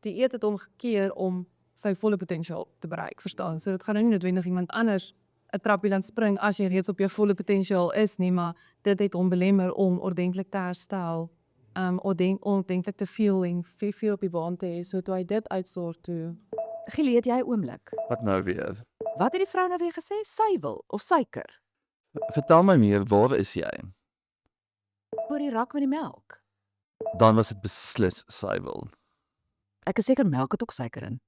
die eet het hom gekeer om sy volle potensiaal te bereik, verstaan? So dit gaan nou nie noodwendig iemand anders 'n trappie laat spring as jy reeds op jou volle potensiaal is nie, maar dit het hom belemmer om ordentlik te herstel, ordentlik te veel en veel op die baan te hê, so toe hy dit uitsort toe. Gielie, het jy 'n oomblik? Wat nou weer? Wat het die vrou nou weer gesê? Suiwel of suiker? Vertel my meer, waar is jy? Oor die rak met die melk. Dan was dit beslis suiwel. Ek is seker melk het ook suiker in.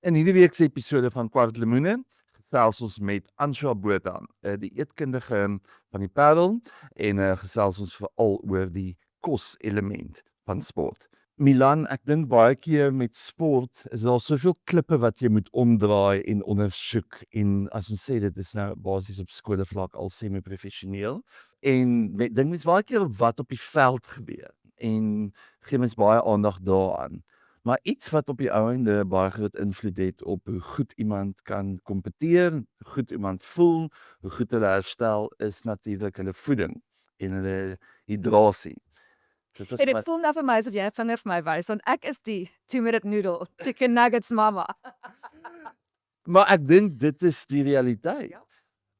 In hierdie week se episode van Kwart Lemoene gesels ons met Ansha Botha, die eetkundige van die Parel, en gesels ons veral oor die koselement van sport. Milan, ek dink baie keer met sport is daar soveel klippe wat jy moet omdraai en ondersoek, en as ons sê dit is nou basies op skoolvlak al semi-professioneel, en dink mens baie keer wat op die veld gebeur en gee mens baie aandag daaraan. Maar iets wat op die ou einde baie groot invloed het op hoe goed iemand kan kompeteer, hoe goed iemand voel, hoe goed hulle herstel, is natuurlik hulle voeding en hulle hydrasie. Dit is En dit wat- voel nou vir my asof jy 'n vinger vir my wys, want ek is die 2-minute noodle, chicken nuggets mama. Maar ek dink dit is die realiteit. Ja.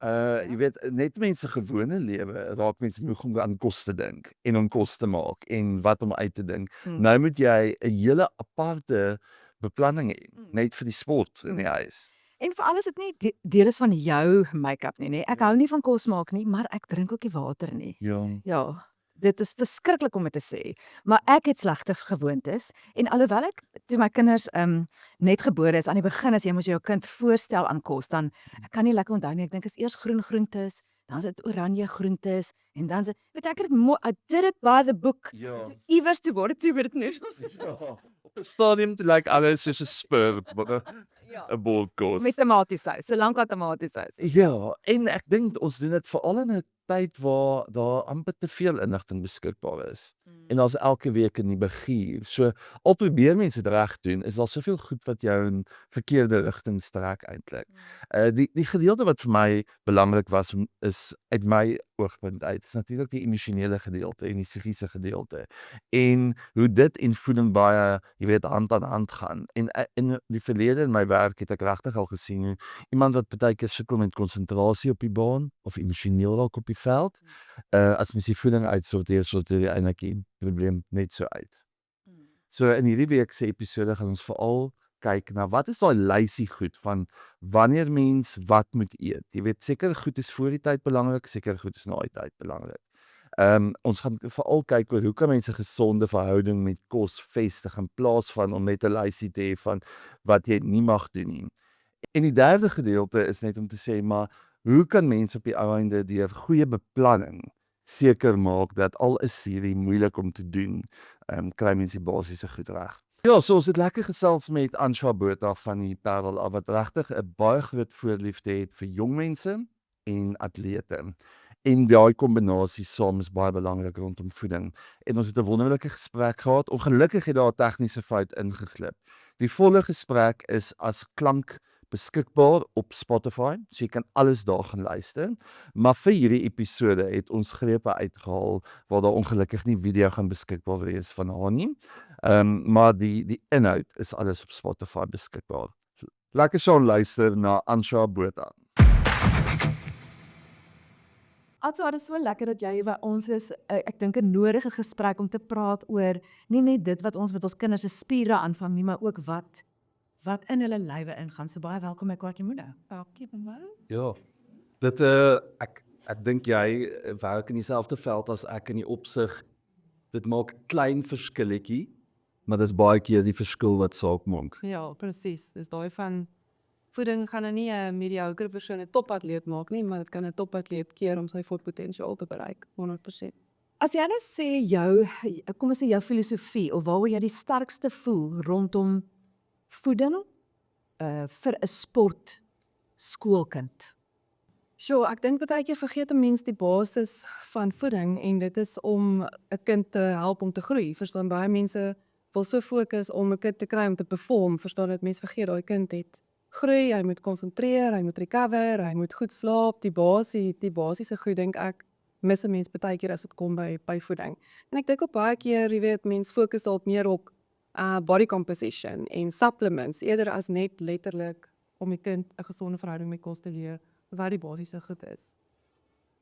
Jy weet, net mense gewone lewe raak mense moeg om aan kos te dink en om kos te maak en wat om uit te dink. Nou moet jy 'n hele aparte beplanning hê, net vir die sport in die huis. En veral is dit nie deel is van jou make-up nie, nee. Ek hou nie van kos maak nie, maar ek drink ook nie water nie. Ja. Ja, dit is verskriklik om dit te sê, maar ek het slegte gewoontes en alhoewel ek toe my kinders net gebore is, aan die begin as jy moet jou kind voorstel aan kos, dan ek kan nie lekker onthou nie, ek dink is eers groen groentes, dan is dit oranje groentes en dan weet ek het I did it by the book. Ja. Toe iewers toe word dit 2-minute noodles. Ja. Op 'n stadium toe lyk alles soos 'n spur, Ja. 'n bordkos. Met tomatiesous, solank wat tomatiesous. Ja, en ek dink ons doen dit veral in 'n tyd waar daar amper te veel inligting beskikbaar is. En daar's elke week 'n nuwe gier. So al probeer mense dit reg doen, is daar soveel goed wat jou in verkeerde rigting trek eintlik. Die gedeelte wat vir my belangrik was is uit my oogpunt uit, is natuurlik die emosionele gedeelte en die psigiese gedeelte. En hoe dit en voeding baie, jy weet, hand aan hand gaan. En in die verlede in my werk het ek regtig al gesien hoe iemand wat baie keer sukkel met konsentrasie op die baan of emosioneel raak op die veld, as mens die voeding uitsorteer, sorteer jy eintlik die probleem net so uit. So in hierdie week se episode gaan ons veral kyk na wat is daai lysie goed van wanneer mens wat moet eet. Jy weet, seker goed is voor die tyd belangrik, seker goed is na die tyd belangrik. Ons gaan veral kyk oor hoe kan mense gesonde verhouding met kos vestig in plaas van om net 'n lysie te hê van wat jy nie mag doen nie. En die derde gedeelte is net om te sê, maar hoe kan mense op die ou einde deur goeie beplanning seker maak dat al is hierdie moeilik om te doen, kry mense die basiese goed reg. Ja, so ons het lekker gesels met Ansha Botha van die Parel af, wat regtig 'n baie groot voorliefde het vir jong mense en atlete. En daai kombinasie saam is baie belangrik rondom voeding. En ons het 'n wonderlike gesprek gehad. Ongelukkig het daar 'n tegniese fout ingeglip. Die volle gesprek is as klank beskikbaar op Spotify, so jy kan alles daar gaan luister. Maar vir hierdie episode het ons grepe uitgehaal waar daar ongelukkig nie video gaan beskikbaar wees van haar nie. Maar die inhoud is alles op Spotify beskikbaar. Lekker so luister na Ansha Botha. Also, dit is so lekker dat jy by ons is. Ek dink 'n nodige gesprek om te praat oor nie net dit wat ons met ons kinders se spiere aanvang nie, maar ook wat in hulle lywe ingaan. So baie welkom by Kwart Lemoene. Dankie vir my. Ja. Dit ek dink jy werk in dieselfde veld as ek in die opsig. Dit maak 'n klein verskilletjie, maar dis baie keer die verskil wat saak maak. Ja, presies. Dis daai van voeding gaan nou nie 'n mediocre persoon 'n topatleet maak nie, maar dit kan 'n topatleet keer om sy volle potensiaal te bereik, 100%. As jy nou sê kom ons sê jou filosofie of waaroor jy die sterkste voel rondom voeding vir 'n sport skoolkind. Sjoe, ek dink baie keer vergeet 'n mens die basis van voeding en dit is om 'n kind te help om te groei. Verstaan, baie mense wil so fokus om 'n kind te kry om te perform, verstaan dat mense vergeet daai kind het groei, hy moet konsentreer, hy moet recover, hy moet goed slaap, die basiese goed dink ek mis 'n mens baie keer as dit kom by voeding. En ek dink op baie keer, jy weet, mens fokus dalk meer op body composition en supplements eerder as net letterlik om die kind 'n gesonde verhouding met kos te leer wat die basiese goed is.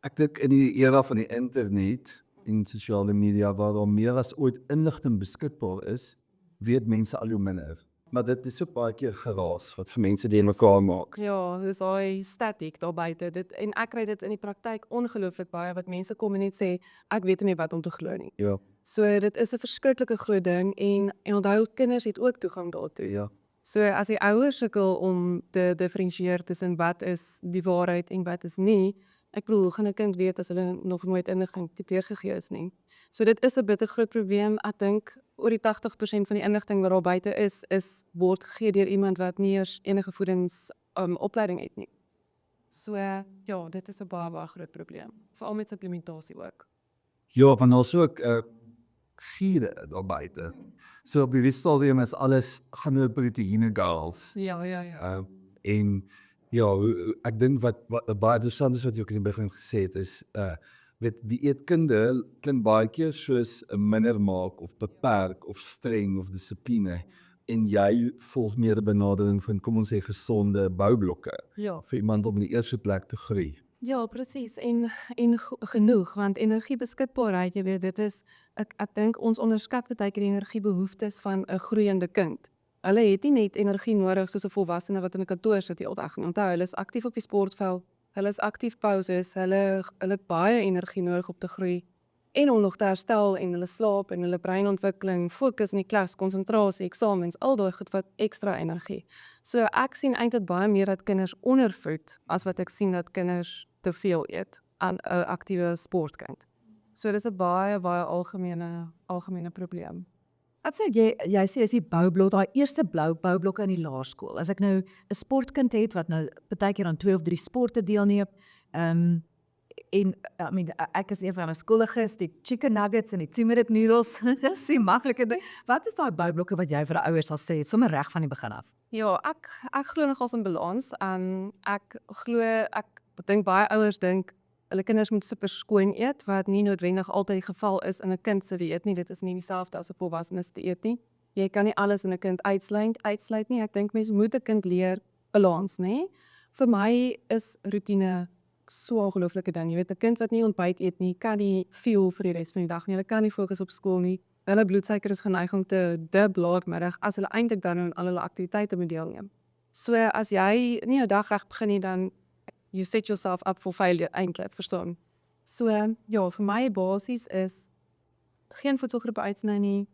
Ek dink in die era van die internet en sosiale media waar daar meer as ooit inligting beskikbaar is, weet mense al hoe minder. Maar dit is ook baie keer geraas wat vir mense die mekaar maak. Ja, dis daai statiek daar buite. En ek kry dit in die praktyk ongelooflik baie wat mense kom en net sê ek weet nie wat om te glo nie. Ja, So dit is 'n verskriklike groot ding en onthou kinders het ook toegang daartoe. ja. So as die ouers sukkel om te diferensieer tussen wat is die waarheid en wat is nie, ek bedoel, hoe gaan 'n kind weet as hulle nog nooit inligting deurgegee is nie. So dit is 'n bitter groot probleem. Ek dink oor die 80% van die inligting wat daar buite is word gegee deur iemand wat nie eers enige voedings opleiding het nie. So ja, dit is 'n baie groot probleem, veral met supplementasie ook. Ja, van ons ook giere daar buite. So op die stadium is alles gaan oor proteïene goals. Ja. En ja, ek dink wat baie interessant is wat jy ook in die begin gesê het is weet dieetkunde klink baie keer soos 'n minder maak of beperk of streng of dissipline en jy volg meer 'n benadering van kom ons sê gesonde boublokke Ja. vir iemand om in die eerste plek te groei. Ja, presies en genoeg want energiebeskikbaarheid, jy weet, dit is ek dink ons onderskat baie keer die energiebehoeftes van 'n groeiende kind. Hulle het nie net energie nodig soos 'n volwassene wat in 'n kantoor sit die hele dag nie. Onthou, hulle is aktief op die sportveld, hulle is aktief pauses, hulle het baie energie nodig om te groei en om nog te herstel en hulle slaap en hulle breinontwikkeling, fokus in die klas, konsentrasie, eksamens, al daai goed wat ekstra energie. So ek sien eintlik baie meer dat kinders ondervoed as wat ek sien dat kinders te veel eet aan 'n aktiewe sportkind. So dis 'n baie algemene probleem. Wat sê jy sê is die boublok, daai eerste blou boublokke in die laerskool. As ek nou 'n sportkind het wat nou baie keer aan 2 of 3 sporte deelneem, en ek is een van hulle skooliges, die chicken nuggets en die turmeric noodles, dis die maklike ding. Wat is daai boublokke wat jy vir die ouers sal sê sommer reg van die begin af? Ja, ek glo nogals in balans en ek dink baie ouers dink hulle kinders moet super skoon eet wat nie noodwendig altyd die geval is in 'n kind se dieet nie. Dit is nie dieselfde as 'n volwassene se dieet nie. Jy kan nie alles in 'n kind uitsluit nie. Ek dink mense moet 'n kind leer balans, nê? Vir my is roetine so 'n ongelooflike ding. Jy weet 'n kind wat nie ontbyt eet nie, kan nie fuel vir die res van die dag nie. Hulle kan nie fokus op skool nie. Hulle bloedsuiker is geneig om te dip laatmiddag as hulle eintlik dan aan al hulle aktiwiteite moet deelneem. So as jy nie jou dag reg begin nie, dan you set yourself up for failure eintlik, verstaan. So ja, vir my basies is geen voedselgroepe uitsny nie,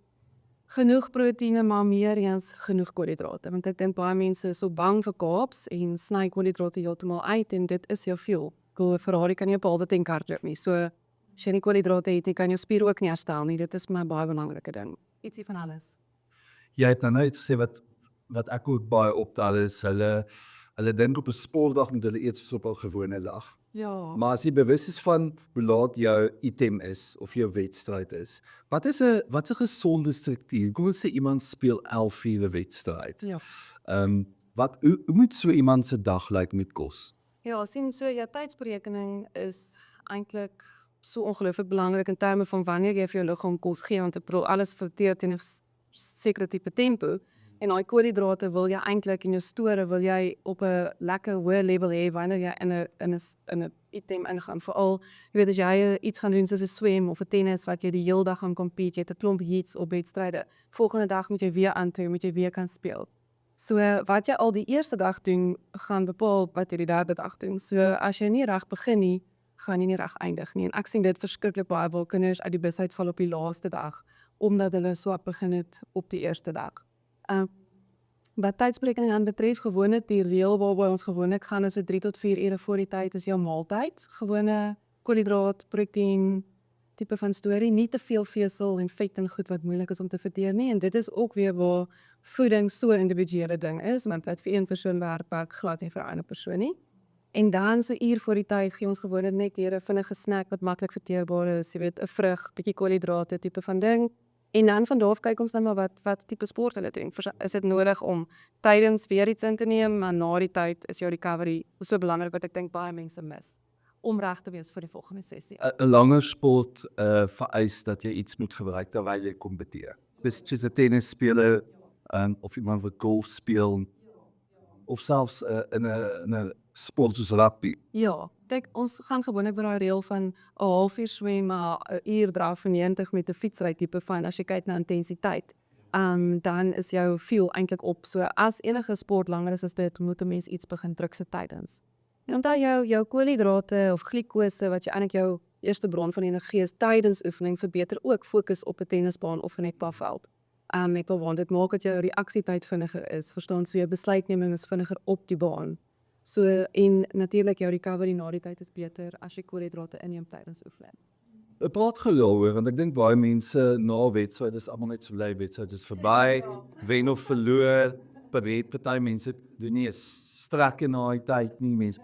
genoeg proteïene, maar meer eens genoeg koolhidrate, want ek dink baie mense is so bang vir carbs en sny koolhidrate heeltemal uit en dit is jou fuel. Ek Ferrari kan nie op halwe tank hardloop nie. So as jy nie koolhidrate het, jy kan jou spiere ook nie herstel nie. Dit is vir my baie belangrike ding. Ietsie van alles. Jy het nou net gesê wat ek ook baie optel is hulle dink op 'n sportdag moet hulle eet soos op 'n gewone dag. Ja. Maar as jy bewus is van hoe laat jou item is of jou wedstryd is, wat is 'n gesonde struktuur? Kom ons sê iemand speel 11 uur 'n wedstryd. Ja. Hoe moet so iemand se dag lyk met kos? Ja, sien so jou tydsberekening is eintlik so ongelooflik belangrik in terme van wanneer jy vir jou liggaam kos gee, want ek bedoel alles verteer teen 'n sekere tipe tempo en daai koolhidrate wil jy eintlik in jou store wil jy op 'n lekker hoë level hê wanneer jy in 'n item ingaan. Veral jy weet as jy iets gaan doen soos 'n swem of 'n tennis wat jy die hele dag gaan compete, jy het 'n klomp heats op wedstryde. Volgende dag moet jy weer aantree, moet jy weer kan speel. So wat jy al die eerste dag doen, gaan bepaal wat jy die derde dag doen. So as jy nie reg begin nie, gaan jy nie reg eindig nie. En ek sien dit verskriklik baie waar kinders uit die bus uitval op die laaste dag, omdat hulle swak begin het op die eerste dag. Wat tydsberekening aan betref, gewoonlik die reël waarby ons gewoonlik gaan is so 3 tot 4 ure voor die tyd is jou maaltyd. Gewone koolhidraat, proteïen, tipe van storie, nie te veel vesel en vet en goed wat moeilik is om te verteer nie. En dit is ook weer waar voeding so 'n individuele ding is, want wat vir een persoon werk glad nie vir 'n ander persoon nie. En dan so uur voor die tyd gee ons gewoonlik net hier 'n vinnige snack wat maklik verteerbaar is, jy weet 'n vrug, bietjie koolhidrate tipe van ding. En dan van daar af kyk ons dan maar wat tipe sport hulle doen. Is dit nodig om tydens weer iets in te neem, maar na die tyd is jou recovery so belangrik wat ek dink baie mense mis om reg te wees vir die volgende sessie. 'n langer sport vereis dat jy iets moet gebruik terwyl jy kompeteer. Dis soos 'n tennisspeler of iemand wat golf speel of selfs in 'n sport soos rugby. Ja, kyk ons gaan gewoonlik by daai reël van 'n halfuur swem, maar 'n uur draf en 90 met 'n fietsry tipe van as jy kyk na intensiteit. Dan is jou fuel eintlik op. So as enige sport langer is as dit, moet 'n mens iets begin drukse tydens. En onthou jou koolhidrate of glikose wat jy eintlik jou eerste bron van energie is tydens oefening verbeter ook fokus op 'n tennisbaan of 'n netbalveld. Want dit maak dat jou reaksietyd vinniger is, verstaan, so jou besluitneming is vinniger op die baan. So en natuurlik jou recovery na die tyd is beter as jy koolhidrate inneem tydens oefening. Ek praat geloor want ek dink baie mense na wedstryd is almal net so bly wedstryd is verby, wen of verloor, party mense doen nie 'n strek in daai tyd nie, mense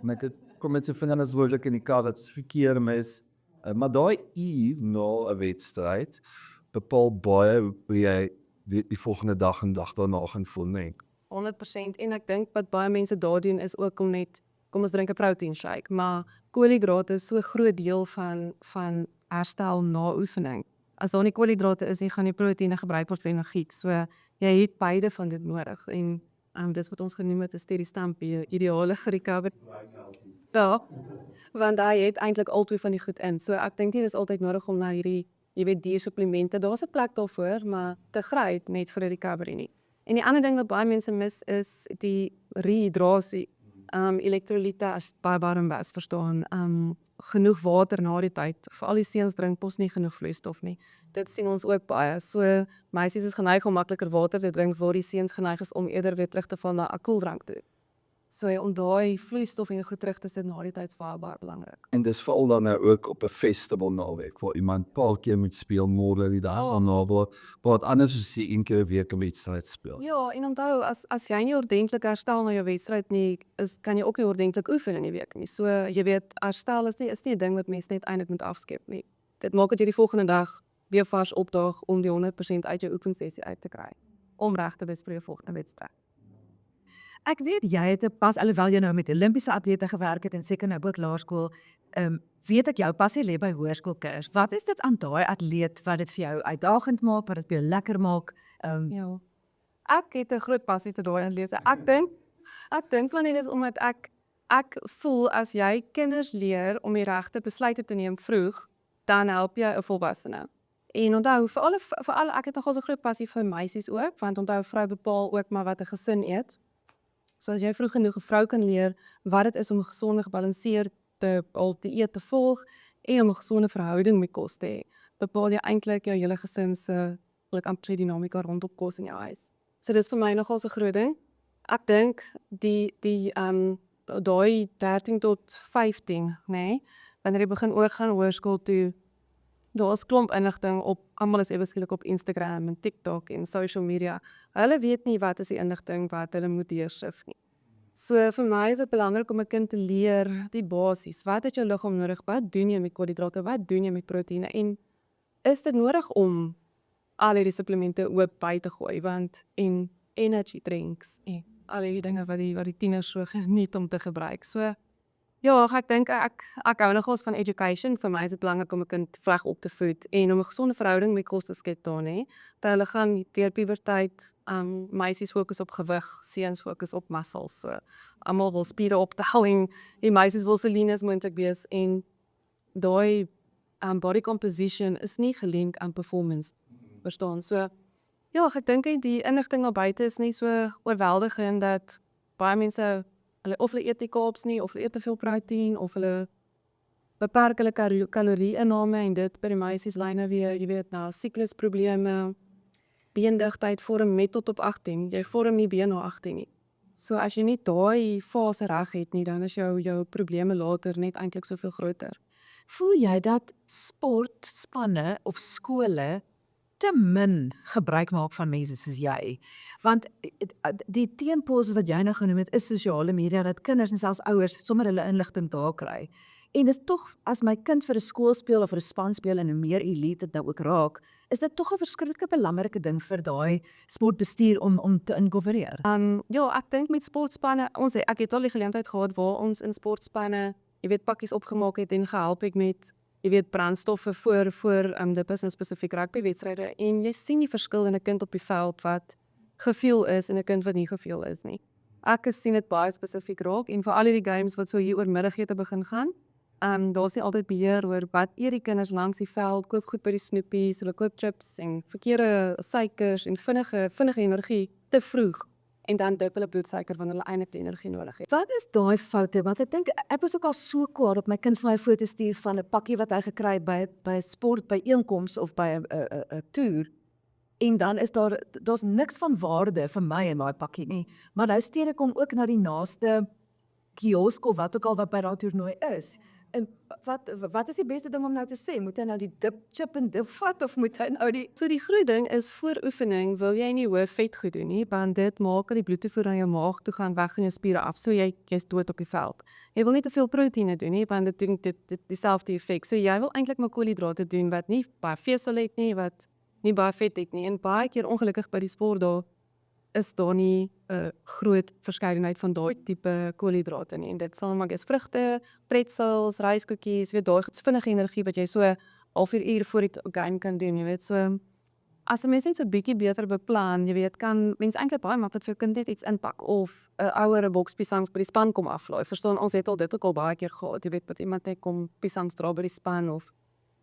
kom met so vingers woordelik in die kar dat verkeer mis. Maar daai uur na 'n wedstryd bepaal baie hoe jy die volgende dag en dag daarna gaan voel, nee. 100% en ek dink wat baie mense daar doen is ook om net, kom ons drink 'n protein shake, maar koolhidrate is so 'n groot deel van herstel na oefening. As daar nie koolhidrate is nie, gaan die proteïene gebruik word vir energie. So jy het beide van dit nodig en dis wat ons genoem het 'n steady stampie, ideale recovery. Ja, want hy het eintlik albei van die goed in. So ek dink nie dis altyd nodig om na hierdie, jy weet, diersupplemente, daar's 'n plek daarvoor, maar te gryp net vir 'n recovery nie. En die ander ding wat baie mense mis is die rehydrasie. Elektrolyte as baie warm was, verstaan. Genoeg water na die tyd. Veral die seuns drink mos nie genoeg vloeistof nie. Dit sien ons ook baie. So meisies is geneig om makliker water te drink, waar die seuns geneig is om eerder weer terug te val na 'n koeldrank toe. So om daai vloeistof en goed terug te sit na die tyd is baie belangrik. En dis veral dan nou ook op 'n festival naweek waar iemand paar keer moet speel, môre die dag daarna, wat anders as jy een keer 'n week 'n wedstryd speel. Ja, en onthou as jy nie ordentlik herstel na jou wedstryd nie, kan jy ook nie ordentlik oefen in die week nie. So jy weet, herstel is nie 'n ding wat mense net eintlik moet afskep nie. Dit maak dat jy die volgende dag weer vars opdaag om die 100% uit jou oefensessie uit te kry, om reg te wees vir jou volgende wedstryd. Ek weet jy het pas alhoewel jy nou met Olimpiese atlete gewerk het en seker nou ook laerskool, weet ek jou passie lê by hoërskoolkinders. Wat is dit aan daai atleet wat dit vir jou uitdagend maak, wat dit vir jou lekker maak? Ja. Ek het 'n groot passie te daai atlete. Ek dink want dit is omdat ek voel as jy kinders leer om die regte besluite te neem vroeg, dan help jy 'n volwassene. En onthou, vir ek het nogal so 'n groot passie vir meisies ook, want onthou vrou bepaal ook maar wat 'n gesin eet. So as jy vroeg genoeg 'n vrou kan leer wat dit is om 'n gesonde, gebalanseerde dieet te volg en om 'n gesonde verhouding met kos te hê, bepaal jy eintlik jou hele gesin se amper dinamika rondom kos in jou huis. So dis vir my nogal so 'n groot ding. Ek dink daai 13 tot 15, nê, wanneer jy begin oorgaan hoërskool toe, daar's klomp inligting op, almal is ewe skielik op Instagram en TikTok en social media. Hulle weet nie wat is die inligting wat hulle moet deursif nie. So vir my is dit belangrik om 'n kind te leer die basies. Wat het jou liggaam nodig? Wat doen jy met koolhidrate? Wat doen jy met proteïene? En is dit nodig om al hierdie supplemente oop by te gooi, en energy drinks en al hierdie dinge wat die tieners so geniet om te gebruik. So ja, ek dink ek hou nogals van education. Vir my is dit belangrik om 'n kind reg op te voed en om 'n gesonde verhouding met kos te skep daar, nê. Dat hulle gaan deur puberteit, meisies fokus op gewig, seuns fokus op muscles. So almal wil spiere optel en die meisies wil so lean as moontlik wees en daai body composition is nie gelink aan performance. Verstaan? So ja, ek dink die inligting na buite is nie so oorweldigend dat baie mense of hulle eet nie carbs nie, of hulle eet te veel proteïen, of hulle beperk hulle kalorie-inname en dit by die meisies lei nou weer, jy weet, na siklusprobleme, beendigtheid vorm net tot op 18. Jy vorm nie been na 18 nie. So as jy nie daai fase reg het nie, dan is jou probleme later net eintlik soveel groter. Voel jy dat sportspanne of skole te min gebruik maak van mense soos jy? Want die teenpols wat jy nou genoem het, is sosiale media, dat kinders en selfs ouers sommer hulle inligting daar kry. En dis tog as my kind vir 'n skool speel of vir 'n span speel en 'n meer elite dit nou ook raak, is dit tog 'n verskriklike belangrike ding vir daai sportbestuur om te inkorporeer. Ja, ek dink met sportspanne, ek het al die geleentheid gehad waar ons in sportspanne, jy weet, pakkies opgemaak het en gehelp het met, jy weet, brandstoffe voor dit is 'n spesifiek rugbywedstryde en jy sien die verskil in 'n kind op die veld wat geviel is en 'n kind wat nie geviel is nie. Ek sien dit baie spesifiek raak en vir al die games wat so hier oor middagete begin gaan, daar's nie altyd beheer oor wat eet die kinders langs die veld, koop goed by die snoepies, hulle koop chips en verkeerde suikers en vinnige energie te vroeg en dan dip hulle bloedsuiker wanneer hulle eintlik die energie nodig het. Wat is daai foute? Want ek dink ek was ook al so kwaad op my kind vir my foto stuur van 'n pakkie wat hy gekry het by 'n sportbyeenkoms of by 'n toer. En dan is daar's niks van waarde vir my in daai pakkie nie. Maar nou steek ek hom ook na die naaste kiosk of wat ook al wat by daai toernooi is. En wat is die beste ding om nou te sê? Moet hy nou die chip en dip vat of moet hy nou die So die groot ding is voor oefening wil jy nie hoë vet goed doen nie, want dit maak dat die bloedtoevoer aan jou maag toe gaan weg van jou spiere af. So jy's dood op die veld. Jy wil nie te veel proteïene doen nie, want dit doen dit dieselfde effek. So jy wil eintlik maar koolhidrate doen wat nie baie vesel het nie, wat nie baie vet het nie. En baie keer ongelukkig by die sport daar is daar nie 'n groot verskeidenheid van daai tipe koolhidrate nie. En dit sal maar is vrugte, pretzels, ryskoekies, weet daai vinnige energie wat jy so halfuur uur voor die game kan doen, jy weet. So as 'n mens net so bietjie beter beplan, jy weet, kan mens eintlik baie maklik vir jou kind net iets inpak of 'n ouer boks piesangs by die span kom aflaai. Verstaan, ons het al dit ook al baie keer gehad. Jy weet, wat iemand net kom piesangs dra by die span of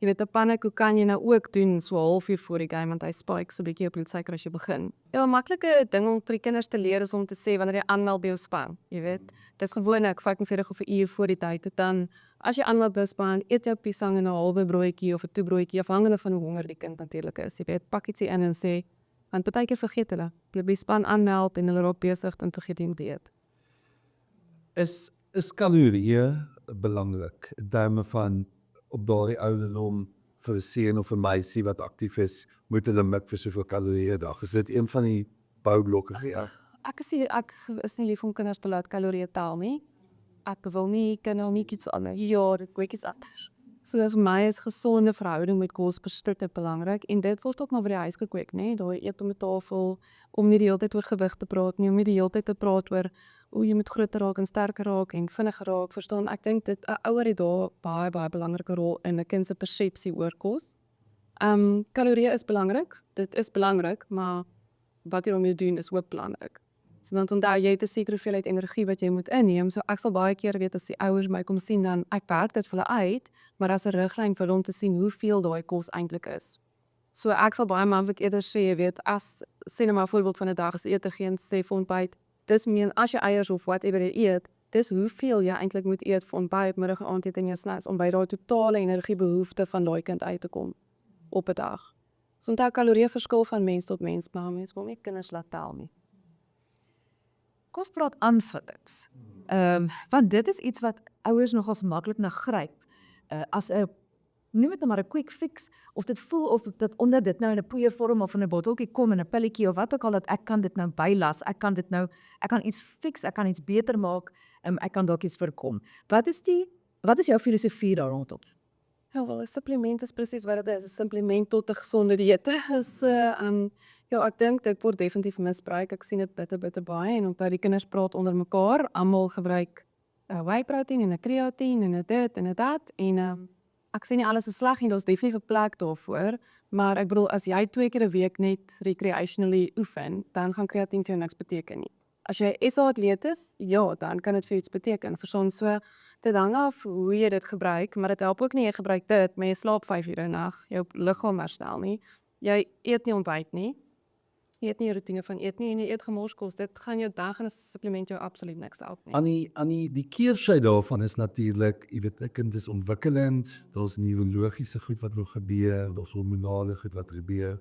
jy weet, 'n pannekoek kan jy nou ook doen so 'n halfuur voor die game want hy spike so 'n bietjie jou bloedsuiker as jy begin. Ja, 'n maklike ding om vir die kinders te leer is om te sê wanneer jy aanmeld by jou span, jy weet. Dis gewoonlik 45 of 'n uur voor die tyd. Dan as jy aanmeld by 'n span, eet jou piesang en 'n halwe broodjie of 'n toebroodjie afhangende van hoe honger die kind natuurlik is. Jy weet, pak ietsie in en sê, want partykeer vergeet hulle. Jy by die span aanmeld en hulle raak besig en vergeet jy om te eet. Is kalorieë belangrik in terme van op daardie ouderdom vir 'n seun of 'n meisie wat aktief is, moet hulle mik vir soveel kalorieë 'n dag? Is dit een van die boublokke? Ja. Ek is nie lief om kinders te laat kalorieë tel nie. Ek wil nie iets anders. Ja, dit kyk iets anders. So vir my is gesonde verhouding met kos bestriklik belangrik en dit word ook maar by die huis gekweek, nê? Daai eet om 'n tafel om nie die hele tyd oor gewig te praat nie, om nie die hele tyd te praat oor hoe jy moet groter raak en sterker raak en vinniger raak. Verstaan, ek dink dit 'n ouer het daar baie belangrike rol in 'n kind se persepsie oor kos. Kalorieë is belangrik. Dit is belangrik, maar wat jy daarmee doen is ook belangrik. So want onthou jy het 'n sekere hoeveelheid energie wat jy moet inneem. So ek sal baie keer weet as die ouers my kom sien dan ek werk dit vir hulle uit, maar as 'n riglyn vir hulle om te sien hoeveel daai kos eintlik is. So ek sal baie maklik eerder sê, jy weet, as sê net maar 'n voorbeeld van 'n dag is ete geen sê vir ontbyt. Dis meen as jy eiers of whatever jy eet, dis hoeveel jy eintlik moet eet vir ontbyt, middag en aandete en jou snacks om by daai totale energiebehoefte van daai kind uit te kom op 'n dag. So onthou kalorieë verskil van mens tot mens, maar mens wil nie kinders laat tel nie. Kom ons praat aanvullings. Want dit is iets wat ouers nogals maklik na gryp. As 'n noem dit nou maar 'n quick fix of dit voel of dit onder dit nou in 'n poeiervorm of in 'n botteltjie kom in 'n pilletjie of wat ook al dat ek kan dit nou bylas. Ek kan iets fix, ek kan iets beter maak, ek kan dalk iets voorkom. Wat is jou filosofie daar rondom? Ja, wel 'n supplement is presies wat dit is, 'n supplement tot 'n gesonde dieet. So, ja, ek dink dit word definitief misbruik. Ek sien dit bitter baie en onthou die kinders praat onder mekaar, almal gebruik whey protein en 'n kreatien en 'n dit en 'n dat en ek sê nie alles is sleg nie, daar's definitief 'n plek daarvoor, maar ek bedoel as jy 2 keer 'n week net recreationally oefen, dan gaan kreatien vir jou niks beteken nie. As jy SA-atleet is, ja, dan kan dit vir iets beteken. Verstaan, so dit hang af hoe jy dit gebruik, maar dit help ook nie jy gebruik dit, maar jy slaap 5 ure 'n nag, jou liggaam herstel nie. Jy eet nie ontbyt nie. Jy het nie 'n roetine van eet nie en jy eet gemorskos. Dit gaan jou dag en 'n supplement jou absoluut niks help nie. Aan die keersy daarvan is natuurlik, jy weet, 'n kind is ontwikkelend, daar's neurologiese goed wat wil gebeur, daar's hormonale goed wat gebeur.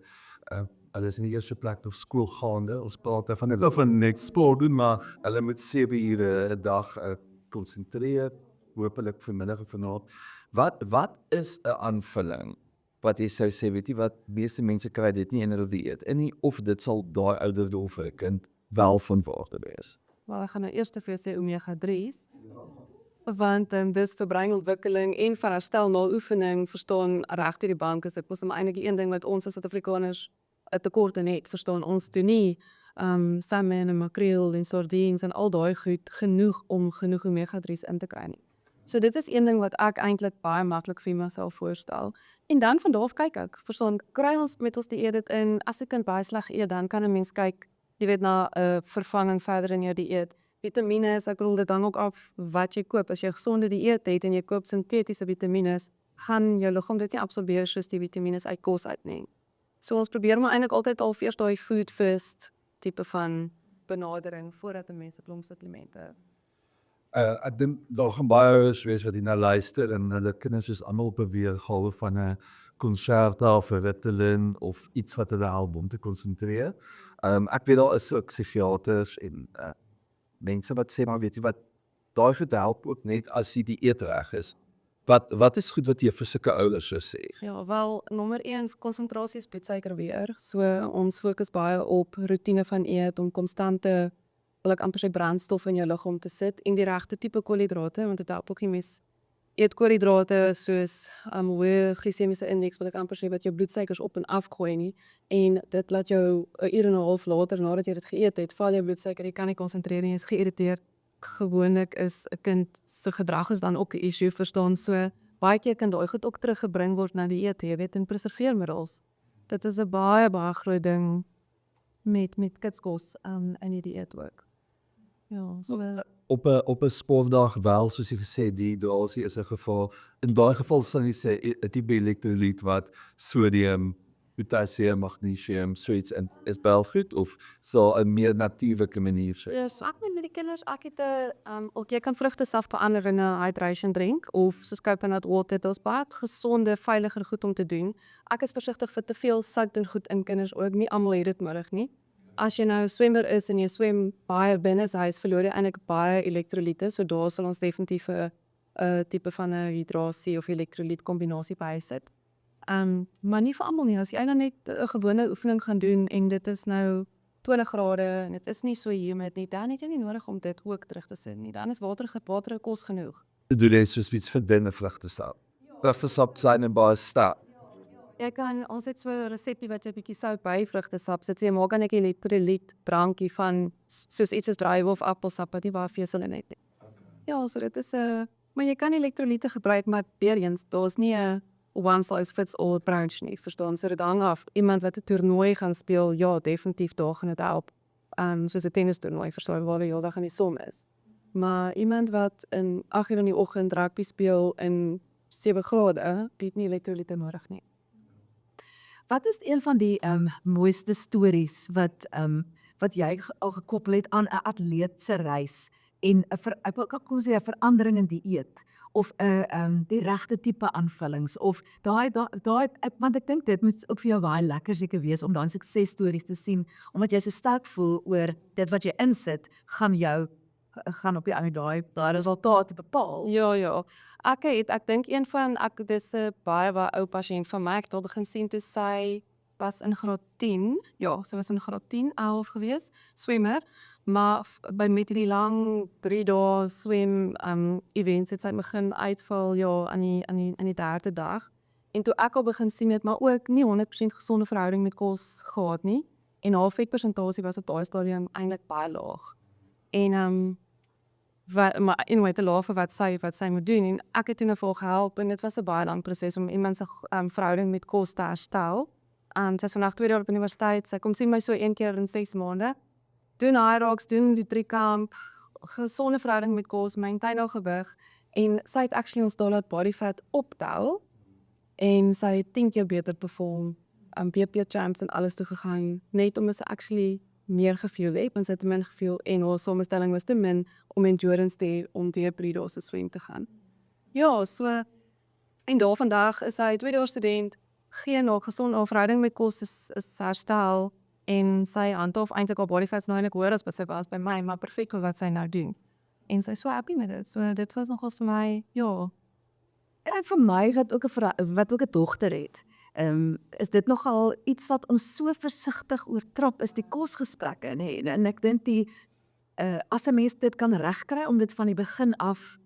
Hulle is in die eerste plek nog skoolgaande. Ons praat van hulle van net sport doen, maar hulle moet 7 ure 'n dag konsentreer, hopelik vanmiddag of vanaand. Wat is 'n aanvulling wat jy sou sê, weet jy wat, meeste mense kry dit nie in hulle dieet in nie, of dit sal daai ouderdom vir 'n kind wel van waarde wees? Wel, ek gaan nou eers vir jou sê omega 3's. Want dis vir breinontwikkeling en vir herstel na oefening, verstaan, reg deur die bank is dit mos nou eintlik die een ding wat ons as Suid-Afrikaners 'n tekort in het, verstaan. Ons doen nie salmon en makreel en sardines en al daai goed genoeg om genoeg omega-3's in te kry nie. So dit is een ding wat ek eintlik baie maklik vir myself voorstel. En dan van daar af kyk ek, verstaan, kry ons met ons dieet dit in. As 'n kind baie sleg eet, dan kan 'n mens kyk, jy weet, na 'n vervanging verder in jou dieet. Vitamiene, ek bedoel dit hang ook af wat jy koop. As jy 'n gesonde dieet het en jy koop sintetiese vitamiene, gaan jou liggaam dit nie absorbeer soos die vitamiene uit kos uit nie. So ons probeer maar eintlik altyd al eers daai food first tipe van benadering voordat 'n mens supplemente. Ek dink daar gaan baie ouers wees wat hierna luister en hulle kinders is almal op 'n weergawe van 'n Concerta of 'n Ritalin of iets wat hulle help om te konsentreer. Ek weet daar is ook psigiaters en mense wat sê maar weet jy wat, daai goed help ook net as die dieet reg is. Wat is goed wat jy vir sulke ouers sou sê? Ja, wel, nommer 1, konsentrasie is bloedsuiker weer. So ons fokus baie op roetine van eet om konstante, wil ek amper sê, brandstof in jou liggaam te sit en die regte tipe koolhidrate, want dit help ook nie mens eet koolhidrate soos hoë glisemiese indeks, wil ek amper sê, wat jou bloedsuikers op en af gooi nie, en dit laat jou 'n uur en 'n half later nadat jy dit geëet het, val jou bloedsuiker, jy kan nie konsentreer nie, jy is geïrriteerd. Gewoonlik is 'n kind se gedrag is dan ook 'n issue, verstaan. So baie keer kan daai goed ook teruggebring word na die eet, jy weet, en preserveermiddels. Dit is 'n baie groot ding met kitskos in die dieet ook. Ja, so Op 'n sportdag wel, soos jy gesê het, dehydrasie is 'n geval. In daai geval sal jy sê 'n tipe elektrolyt wat sodium, potassium, magnesium, soets in is wel goed of sal 'n meer natuurlike manier sê? ja, so ek met die kinders, ek het 'n ook jy kan vrugtesaf verander in 'n hydration drink of soos coconut water. Dit is baie gesonde, veiliger goed om te doen. Ek is versigtig vir te veel sout en goed in kinders ook. Nie almal het dit nodig nie. As jy nou 'n swemmer is en jy swem baie binne sy huis, verloor jy eintlik baie elektrolyte. So daar sal ons definitief 'n tipe van 'n hidrasie of elektrolyt kombinasie bysit. Maar nie vir almal nie. As jy nou net 'n gewone oefening gaan doen en dit is nou 20 grade en dit is nie so humid nie, dan het jy nie nodig om dit ook terug te sit nie. Dan is water kos genoeg. Doen jy soos iets vir binne vrugtesap? Vrugtesap zijn en baie sterk. Jy kan, ons het so 'n resepie wat jy 'n bietjie sout by vrugtesap sit. So jy maak dan 'n elektrolyt drankie van soos iets soos druiwe of appelsap wat nie baie vesel in het nie. Ja, so dit is 'n maar jy kan elektrolyte gebruik, maar weer eens, daar's nie 'n one size fits all approach nie, verstaan. So dit hang af. Iemand wat 'n toernooi gaan speel, ja, definitief daar gaan dit help. Soos 'n tennistoernooi, verstaan, waar jy heeldag in die son is. Maar iemand wat in 8:00 in die oggend rugby speel in 7 grade, het nie elektrolyte nodig nie. Wat is een van die mooiste stories wat jy al gekoppel het aan 'n atleet se reis en 'n kom ons sê 'n verandering in dieet of 'n die regte tipe aanvullings of daai want ek dink dit moet ook vir jou baie lekker seker wees om dan suksesstories te sien omdat jy so sterk voel oor dit wat jy insit gaan op die ou daai resultate bepaal. Ja. Ek dink dis 'n baie ou pasiënt van my. Ek het al begin sien toe sy was in graad 10. Ja, sy was in graad 10, 11 gewees, swemmer. Maar met hierdie lang 3 dae swem events het sy begin uitval, ja, aan die 3de dag. En toe ek al begin sien het, maar ook nie 100% gesonde verhouding met kos gehad nie. En haar vetpersentasie was op daai stadium eintlik baie laag. En maar anyway, te laag vir wat sy moet doen. En ek het toe nou vir haar gehelp en dit was 'n baie lang proses om iemand se verhouding met kos te herstel. Sy is vandag 2 jaar op universiteit. Sy kom sien my so 1 keer in 6 maande. Doen Hyrox, doen die trikamp, gesonde verhouding met kos, maintain haar gewig. En sy het actually ons daar laat body fat optel. En sy het 10 keer beter perform. BP champs en alles toe gegaan. Net omdat sy actually meer gevoel het, want sy het te min gevoel en haar samestelling was te min om endurance te hê om deur 3 dae se swem te gaan. Ja, so en daar vandag is sy 2 jaar student, geen haar gesonde haar verhouding met kos is herstel en sy handhaaf eintlik haar body fats nou eintlik hoër as wat sy was by my, maar perfek wat sy nou doen. En sy is so happy met dit. So dit was nogals vir my, ja. En vir my wat ook 'n dogter het, is dit nogal iets wat ons so versigtig oortrap is die kosgesprekke, nê. En ek dink as 'n mens dit kan regkry om dit van die begin af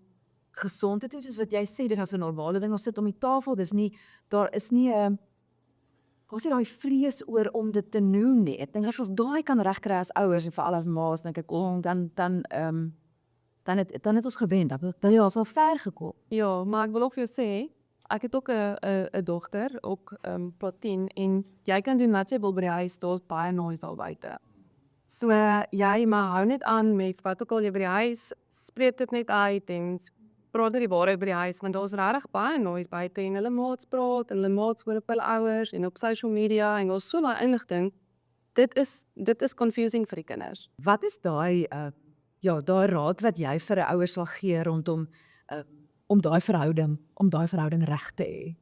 gesondheid toe, soos wat jy sê, dit is 'n normale ding, ons sit om die tafel, daar is nie 'n daar's nie daai vrees oor om dit te noem nie. Ek dink as ons daai kan regkry as ouers en veral as ma's, dink ek, dan het ons gewen, dan ja, ons al ver gekom. Ja, maar ek wil ook vir jou sê, ek het ook 'n dogter, ook praat 10 en jy kan doen wat jy wil by die huis, daar's baie noise daar buite. So jy maar hou net aan met wat ook al jy by die huis, spreek dit net uit en praat net die waarheid by die huis, want daar's regtig baie noise buite en hulle maats praat en hulle maats hoor op hulle ouers en op social media en daar's so baie inligting. Dit is confusing vir die kinders. Wat is daai daai raad wat jy vir 'n ouer sal gee rondom om daai verhouding reg te hê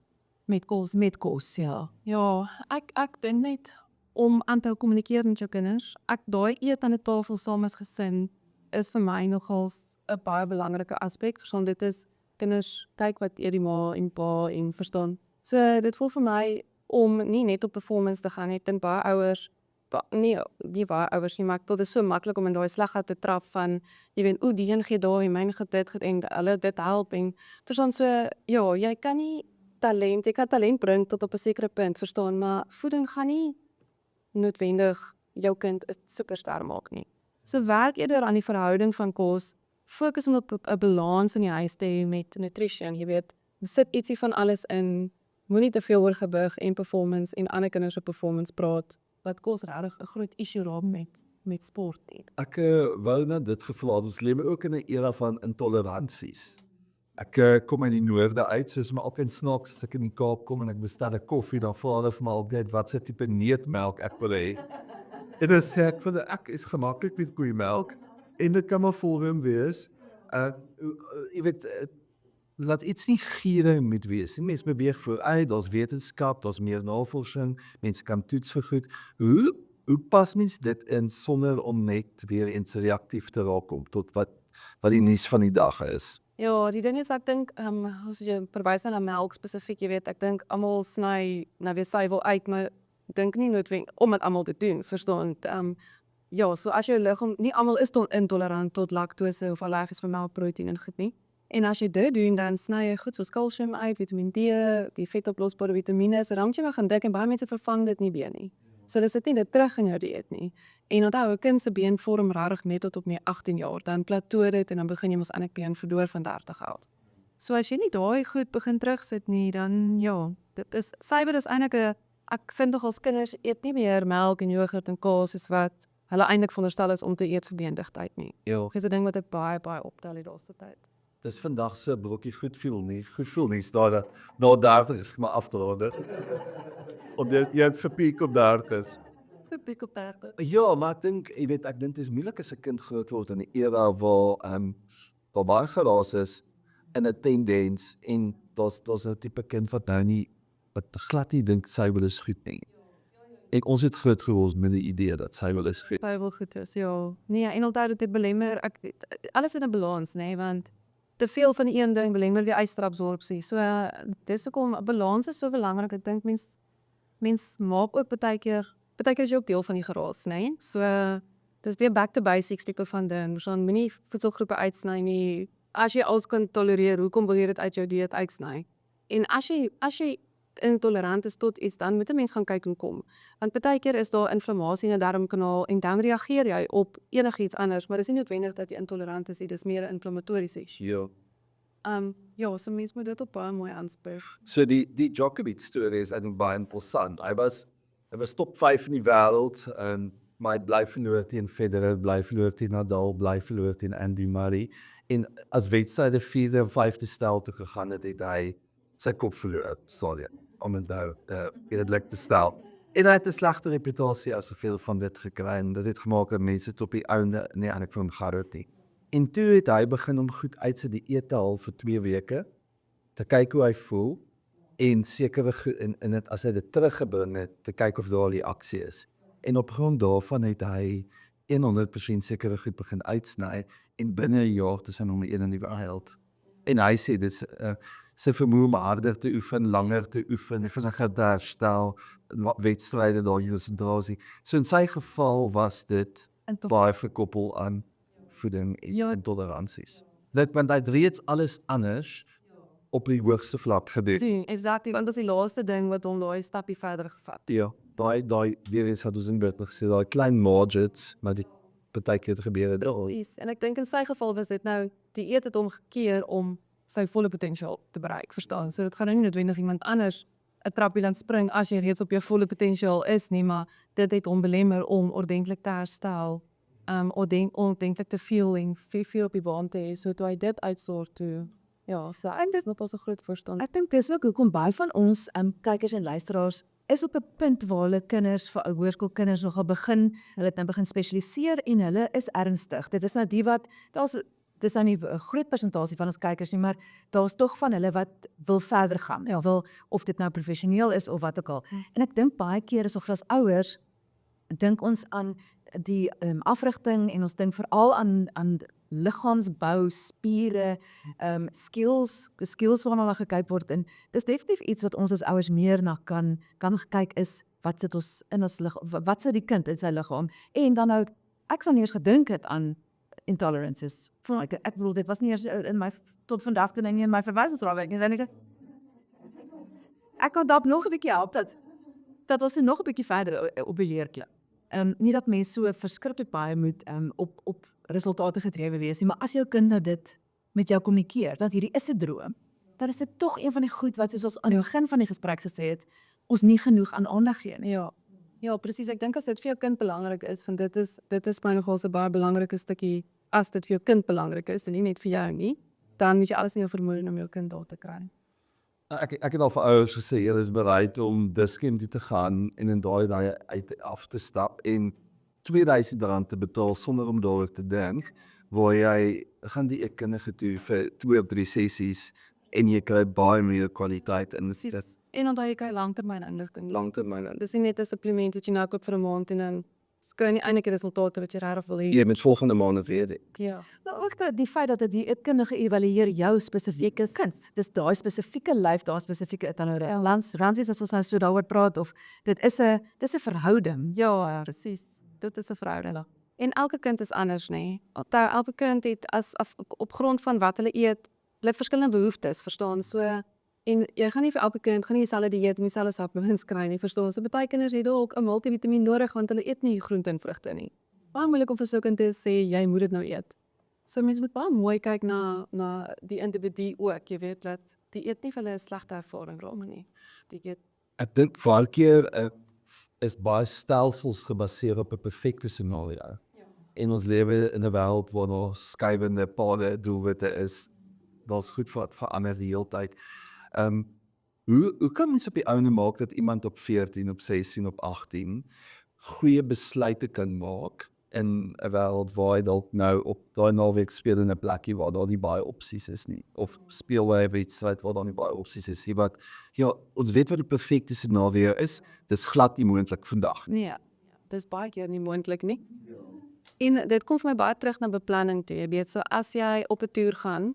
Met kos. met kos, ja. Ja, ek dink net om aan te hou kommunikeer met jou kinders. Daai eet aan 'n tafel saam as gesin is vir my nogals 'n baie belangrike aspek. Verstaan, dit is kinders kyk wat eet die ma en pa en verstaan. So dit voel vir my om nie net op performance te gaan nie. Ek dink baie ouers nie baie ouers nie, maar ek dink dit is so maklik om in daai slaggat te trap van jy weet, die een gee daai en myn dit en hulle dit help en verstaan, so ja, jy kan talent bring tot op 'n sekere punt, verstaan, maar voeding gaan nie noodwendig jou kind 'n superster maak nie. So werk eerder aan die verhouding van kos, fokus op 'n balans in die huis te hê met nutrition, jy weet, sit ietsie van alles in, moenie te veel oor gewig en performance en ander kinders se performance praat, wat kos regtig 'n groot issue raak met sport nie. Ek wou net dit gevoel het, ons lewe ook in 'n era van intoleransies. Ek kom uit die noorde uit, soos my altyd snaaks as ek in die Kaap kom en ek bestel 'n koffie, dan vra hulle vir my altyd wat se tipe neutmelk ek wil hê. En dan sê ek vir ek is gemaklik met koeimelk en dit kan maar volrum wees. Jy weet, laat iets nie giering moet wees. Die mens beweeg vooruit, daar's wetenskap, daar's meer navorsing, mense kan toets vir goed. Hoe pas mens dit in sonder om net weer eens reaktief te raak om tot wat die nuus van die dag is? Ja, die ding is ek dink as jy verwys na melk spesifiek, jy weet, ek dink almal sny nou weer suiwel uit, maar ek dink nie noodwendig om dit almal te doen, verstaan? Ja, so as jou liggaam, nie almal is intolerant tot laktose of allergies vir melkproteïen en goed nie. En as jy dit doen, dan sny jy goed soos kalsium uit, Vitamiin D, die vetoplosbare vitamiene, so dan moet jy maar gaan dik en baie mense vervang dit nie weer nie. So dis dit nie dit terug in jou dieet nie. En onthou, 'n kind se been vorm regtig net tot op 18 jaar, dan plateau dit en dan begin jy mos eintlik been verloor van 30 oud. So as jy nie daai goed begin terugsit nie, dan ja, dit is suiwer is eintlik ek vind tog ons kinders eet nie meer melk en yoghurt en kaas soos wat hulle eintlik veronderstel is om te eet vir beendigheid nie. Ja. Dis 'n ding wat ek baie optel die laaste tyd. Dis vandag se brokkie goed voel nie, daar daar is maar af te rond. Op jy het gepiek op daar is. Pick op daar. Ja, maar ek dink dit is moeilik as 'n kind groot word in 'n era waar daar baie geraas is in 'n tendens en daar's 'n tipe kind wat nou nie wat glad nie dink sy wil is goed nie. En ons het groot geword met die idee dat sy wil is goed. Bybel goed is, ja. Nee, en onthou dit belemmer alles in 'n balans, nê, want te veel van die een ding belemmer die ysterabsorpsie. So dis hoekom 'n balans is so belangrik. Ek dink mens maak ook baie keer is jy ook deel van die geraas, nê? So dis weer back to basics tipe van ding. Ons gaan moenie voedselgroepe uitsny nie. As jy alles kan tolereer, hoekom wil jy dit uit jou dieet uitsny? En as jy intolerant is tot iets, dan moet 'n mens gaan kyk hoe kom. Want baie keer is daar inflammasie in 'n darmkanaal en dan reageer jy op enigiets anders, maar dis nie noodwendig dat jy intolerant is nie, dis meer 'n inflammatoriese issue. Ja. Ja, so mens moet dit op baie mooi aanspreek. So die Djokovic storie is eintlik baie interessant. Hy was top 5 in die wêreld en maar hy bly verloor teen Federer, bly verloor teen Nadal, bly verloor teen Andy Murray. En as wedstryde 4de en 5de stel toe gegaan het hy sy kop verloor. Sorry, om dit nou eerlik te stel. En hy het 'n slegte reputasie as soveel van dit gekry en dit het gemaak dat mense tot op die einde nie eintlik vir hom gehou het nie. En toe het hy begin om goed uit sy dieet te haal vir 2 weke, te kyk hoe hy voel en sekere in dit as hy dit teruggebring het, te kyk of daar reaksie is. En op grond daarvan het hy 100% sekere goed begin uitsny en binne 'n jaar is hy nommer 1 in die wêreld. En hy sê dis sy vermoë om harder te oefen, langer te oefen, vinniger te herstel, wedstryde daar konsentrasie. So in sy geval was dit baie verkoppel aan voeding en intoleransies. Want hy het reeds alles anders op die hoogste vlak gedoen. Doen, exactly, want dat is die laaste ding wat hom daai stapie verder gevat. Ja, daai weer eens het ons in Bert nog gesê, daai klein margins, maar die partykeer het gebeur dit. Precies. En ek dink in sy geval was dit nou, die eet het hom gekeer om sy volle potensiaal te bereik, verstaan? So dit gaan nou nie noodwendig iemand anders 'n trappie laat spring as jy reeds op jou volle potensiaal is nie, maar dit het hom belemmer om ordentlik te herstel, ordentlik te feel en veel op die baan te hê, so toe hy dit uitsort toe, ja, so ek dis nog pas 'n groot voorstander. Ek dink dis ook hoekom baie van ons kykers en luisteraars is op 'n punt waar hulle kinders, vir hoërskoolkinders nogal begin, hulle het nou begin spesialiseer en hulle is ernstig. Dit is nou die wat dis nou nie 'n groot persentasie van ons kykers nie, maar daar's tog van hulle wat wil verder gaan. Ja, wil of dit nou professioneel is of wat ook al. En ek dink baie keer is of as ouers dink ons aan die afrigting en ons dink veral aan liggaamsbou, spiere, skills waarna gekyk word en dis definitief iets wat ons as ouers meer na kan kyk is wat sit ons in ons liggaam, wat sit die kind in sy liggaam en dan nou ek sou nie eens gedink het aan intolerances. Ek bedoel dit was nie eers in my tot vandag toe nie in my verwysingsraamwerk nie. Dan ek kan dalk nog 'n bietjie help dat ons nog 'n bietjie verder op die leer klim. Nie dat mense so verskriklik baie moet op resultate gedrewe wees nie, maar as jou kind nou dit met jou kommunikeer, dat hierdie is 'n droom, dan is dit tog een van die goed wat soos ons aan die begin van die gesprek gesê het, ons nie genoeg aan aandag gee nie. Ja, presies. Ek dink as dit vir jou kind belangrik is, want dit is my nogal 'n baie belangrike stukkie, as dit vir jou kind belangrik is en nie net vir jou nie, dan moet jy alles in jou vermoë om jou kind daar te kry. Ek het al vir ouers gesê, julle is bereid om Dis-Chem toe te gaan en in daai uit af te stap en R2000 te betaal sonder om daaroor te dink, waar jy gaan die eetkundige toe vir 2 of 3 sessies en jy kry baie meer kwaliteit en dit is En dan jy kry langtermyn inligting. langtermyn. Dis nie net 'n supplement wat jy nou koop vir 'n maand en dan kry jy nie eintlik die resultate wat jy regtig wil hê. Jy met volgende maande weer. Ja. Maar ook die feit dat die eetkundige evalueer jou spesifieke kind. Dis daai spesifieke lyf, daai spesifieke intoleransie. Ransies as ons nou so daaroor praat of dis 'n verhouding. Ja, presies. Dit is 'n verhouding. En elke kind is anders, nê. Elke kind het op grond van wat hulle eet, hulle het verskillende behoeftes, verstaan? So en jy gaan nie vir elke kind gaan nie dieselfde dieet en dieselfde supplements kry nie, verstaan? So baie kinders het dalk 'n multivitamiin nodig want hulle eet nie groente en vrugte nie. Baie moeilik om vir so 'n kind te sê jy moet dit nou eet. So mense moet baie mooi kyk na die individu ook, jy weet dat die eet nie vir hulle 'n slegte ervaring raak nie. Die eet Ek dink baie keer is baie stelsels gebaseer op 'n perfekte scenario. En ons lewe in 'n wêreld waar daar skywende pade doelwitte is. Daar's goed wat verander die hele tyd. Hoe kan mens op die ouene maak dat iemand op 14, op 16, op 18 goeie besluite kan maak in 'n wêreld waar hy dalk nou op daai naweek speel in 'n plekkie waar daar nie baie opsies is nie, of speel by 'n wedstryd waar daar nie baie opsies is nie, wat ja, ons weet wat die perfekte scenario is, dis glad nie moontlik vandag nie. nee, dis baie keer nie moontlik nie. En dit kom vir my baie terug na beplanning toe. Jy weet, so as jy op 'n toer gaan,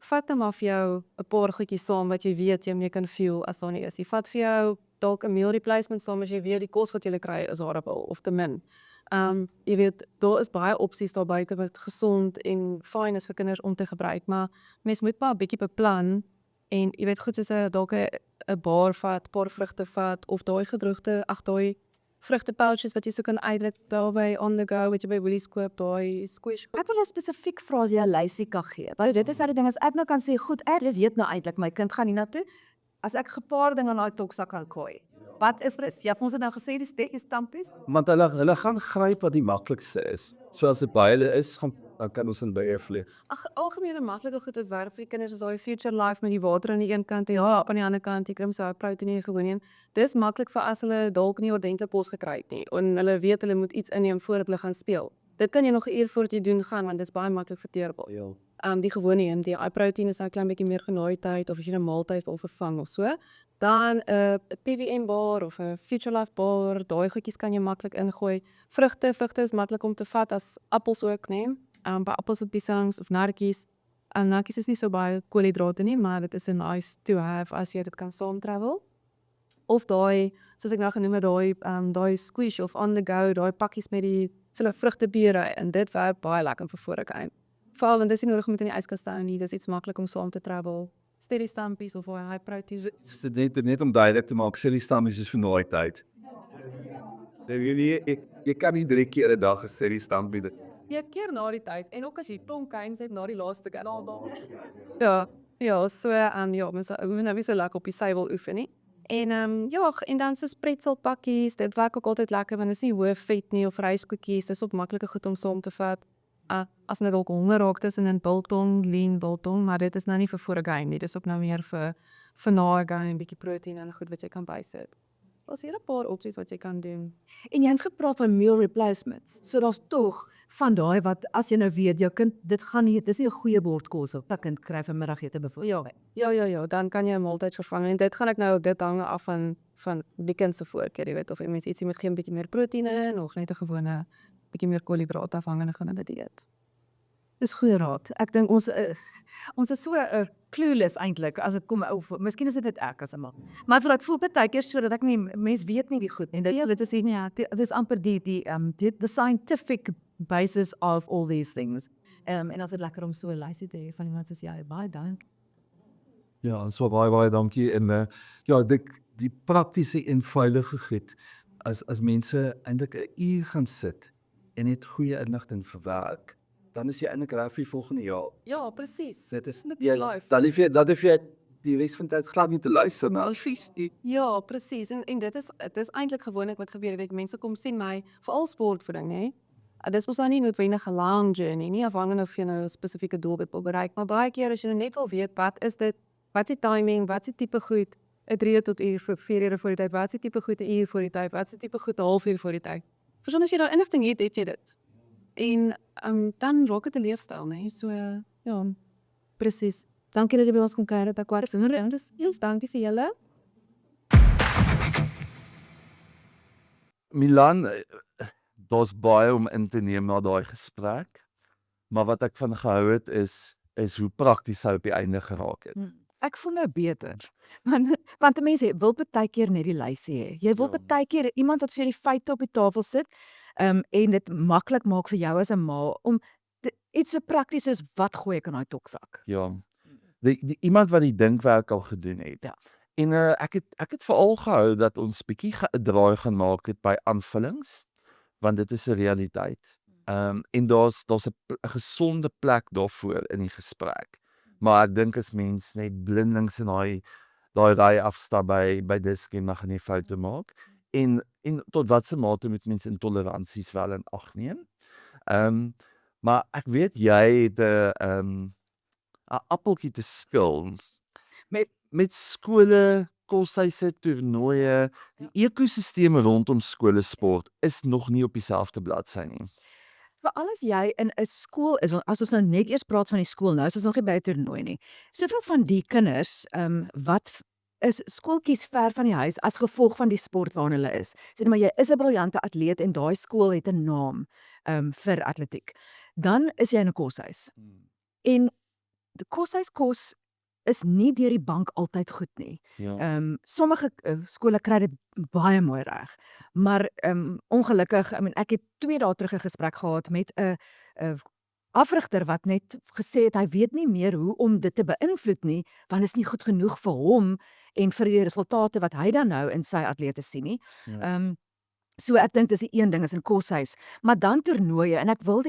vat hom af jou 'n paar goedjies saam wat jy weet jy mee kan fuel as daar nie is. Jy vat vir jou dalk 'n meal replacement saam as jy weet die kos wat jy kry is horrible of te min. Jy weet, daar is baie opsies daar buite wat gesond en fyn is vir kinders om te gebruik, maar mens moet maar 'n bietjie beplan en jy weet goed soos 'n dalk 'n bar vat, paar vrugte vat of daai gedroogde, daai vrugtepouches wat jy so kan uitdruk daarby on the go wat jy by Woolies koop, daai squish. Ek wil spesifiek vra as jy 'n lysie kan gee. Want dit is nou die ding as ek nou kan sê, goed, ek weet nou eintlik my kind gaan hiernatoe. As ek 'n paar dinge in daai toksak kan gooi. Wat is dit? Ja, ons het nou gesê die stekkies stampies. Want hulle gaan gryp wat die maklikste is. So as dit by hulle is, dan kan ons in beheer vlieg. Algemene maklike goed wat werk vir die kinders is daai Future Life met die water aan die een kant en aan die ander kant, jy kry so 'n proteïene gewoon een. Dis maklik vir as hulle dalk nie ordentlike kos gekry het nie en hulle weet hulle moet iets inneem voordat hulle gaan speel. Dit kan jy nog 'n uur voordat jy doen gaan want dis baie maklik verteerbaar. Ja. Die gewone een, die proteïen is nou 'n klein bietjie meer genaaidheid of as jy 'n maaltyd wil vervang of so. Dan 'n PWM bar of 'n Future Life bar, daai goedjies kan jy maklik ingooi. Vrugte is maklik om te vat as appels ook, né? By appels of piesangs of nartjies. Nartjies is nie so baie koolhidrate nie, maar dit is 'n nice to have as jy dit kan saam travel. Of daai, soos ek nou genoem het, daai squish of on the go, daai pakkies met die vrugtepure en dit werk baie lekker vir voor ek Veral want dis nie nodig om dit in die yskas te hou nie, dis iets maklik om saam te travel. Steady stampies of high protein. Dis net om duidelik te maak, silly stammies is vir nooit tyd. Jy kan nie 3 keer 'n dag 'n silly stampie doen. Ja, keer na die tyd en ook as jy plonkyns het na die laaste keer. Ja, so ja, mens moet nou nie so lekker op die sy wil oefen nie. En ja, en dan soos pretzelpakkies, dit werk ook altyd lekker want dit is nie hoë vet nie of ryskoekies, dis op maklike goed om saam te vat. As net dalk honger raak tussen 'n biltong, lean biltong, maar dit is nou nie vir voor 'n game nie, dis ook nou meer vir na 'n game, 'n bietjie proteïen en goed wat jy kan bysit. Daar's hier 'n paar opsies wat jy kan doen. En jy het gepraat van meal replacements. So daar's tog van daai wat as jy nou weet jou kind dit gaan nie, dis nie 'n goeie bord kos op. 'n kind kry vir middagete byvoorbeeld. Ja, dan kan jy 'n maaltyd vervang en dit gaan ek nou dit hang af van die kind se voorkeur, jy weet of mens ietsie moet gee 'n bietjie meer proteïene in of net 'n gewone bietjie meer koolhidrate afhangende van 'n dieet. Dis goeie raad. Ek dink ons is so clueless eintlik as dit kom of miskien is dit net ek as 'n ma. Maar vir ek voel baie keer sodat ek nie mens weet nie die goed en dit is nie dis amper the scientific basis of all these things. En as dit lekker om so 'n lysie te hê van iemand soos jy, baie dank. Ja, so baie dankie en ja, die praktiese eenvoudige goed as mense eintlik 'n uur gaan sit en net goeie inligting verwerk, dan is jy eintlik reg vir die volgende jaar. Ja, presies. Dit is Met jy life. dan hoef jy die res van die tyd glad nie te luister na advies nie. Ja, presies. En dit is eintlik gewoonlik wat gebeur, jy weet mense kom sien my veral sportvoeding, nê. Dis mos nou nie noodwendig 'n lang journey nie, afhangende of jy nou 'n spesifieke doel wil bereik, maar baie keer as jy nou net wil weet wat is dit, wat is die timing, wat is die tipe goed, 'n 3 tot uur vir 4 ure voor die tyd, wat is die tipe goed 'n uur voor die tyd, wat is die tipe goed 'n halfuur voor die tyd. Verstaan as jy daai inligting het jy dit. En dan raak dit 'n leefstyl, nê. So ja, presies. Dankie dat jy by ons kom kuier, dat ek kwart en dis heel dankie vir julle. Milan, daar's baie om in te neem na daai gesprek, maar wat ek van gehou het is hoe prakties hy op die einde geraak het. Ek voel nou beter. Want mense wil baie keer net die lysie hê. Jy wil Ja. baie keer iemand wat vir jou die feite op die tafel sit, en dit maklik maak vir jou as 'n ma om iets so prakties soos wat gooi ek in daai toksak. Ja. Iemand wat die dinkwerk al gedoen het. Ja. En ek het veral gehou dat ons bietjie 'n draai gaan maak het by aanvullings, want dit is 'n realiteit. En daar's 'n gesonde plek daarvoor in die gesprek. Maar ek dink as mens net blindelings in daai ry afstap by Dis-Chem, dan gaan jy foute maak. En tot watter mate moet mens intoleransies wel in ag neem? Maar ek weet jy het 'n appeltjie te skil met skole, koshuise, toernooie, die ekosisteme rondom skole sport is nog nie op dieselfde bladsy nie. Veral as jy in 'n skool is, want as ons nou net eers praat van die skool nou, is ons nog nie by 'n toernooi nie. Soveel van die kinders wat is skooltjies ver van die huis as gevolg van die sport waarin hulle is. Sê net maar jy is 'n briljante atleet en daai skool het 'n naam vir atletiek. Dan is jy in 'n koshuis. En die koshuis kos is nie deur die bank altyd goed nie. Ja. Sommige skole kry dit baie mooi reg. Maar ongelukkig, ek het 2 dae terug 'n gesprek gehad met 'n afrigter wat net gesê het hy weet nie meer hoe om dit te beïnvloed nie, want dit is nie goed genoeg vir hom en vir die resultate wat hy dan nou in sy atlete sien nie. Ja. So ek dink dis die een ding is in koshuis, maar dan toernooie en ek wil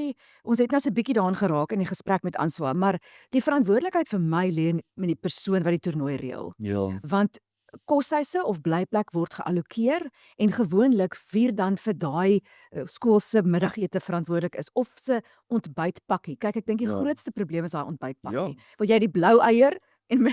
ons het nou so 'n bietjie daaraan geraak in die gesprek met Answa, maar die verantwoordelikheid vir my lê met die persoon wat die toernooi reël. Ja. Want koshuise of blyplek word geallokeer en gewoonlik wie dan vir daai skool se middagete verantwoordelik is of se ontbytpakkie. Kyk, ek dink die Ja. grootste probleem is daai ontbytpakkie. Ja. Wil jy die blou eier en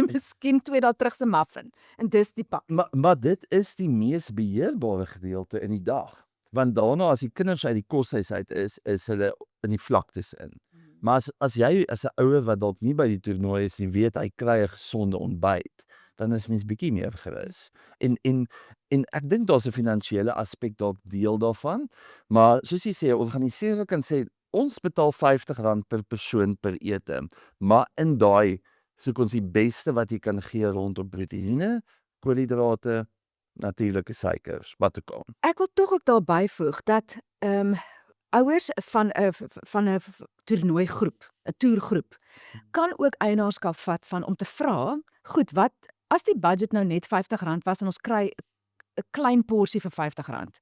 miskien 2 dae terug se muffin en dis die pak. Maar dit is die mees beheerbare gedeelte in die dag. Want daarna as die kinders uit die koshuis uit is hulle in die vlaktes in. Maar as jy as 'n ouer wat dalk nie by die toernooi is nie, weet hy kry 'n gesonde ontbyt, dan is mens bietjie meer gerus. En ek dink daar's 'n finansiële aspek dalk deel daarvan, maar soos jy sê, 'n organiseerder kan sê ons betaal R50 per persoon per ete, maar in daai soek ons die beste wat jy kan gee rondom proteïene, koolhidrate, natuurlike suikers, wat ook al. Ek wil tog ook daar byvoeg dat ouers van 'n toernooigroep, 'n toergroep, kan ook eienaarskap vat van om te vra, goed, wat as die budget nou net R50 was en ons kry 'n klein porsie vir R50,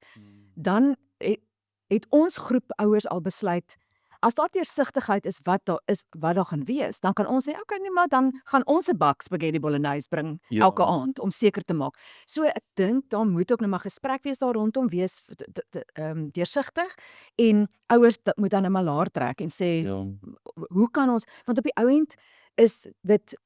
dan het ons groep ouers al besluit, as daar deursigtigheid is wat daar gaan wees, dan kan ons sê, okay, nee, maar dan gaan ons 'n bak spaghetti bolognese bring Ja. elke aand om seker te maak. So ek dink daar moet ook nou maar gesprek wees daar rondom, wees deursigtig, en ouers moet dan 'n malaar trek en sê, Ja. hoe kan ons, want op die ou end is dit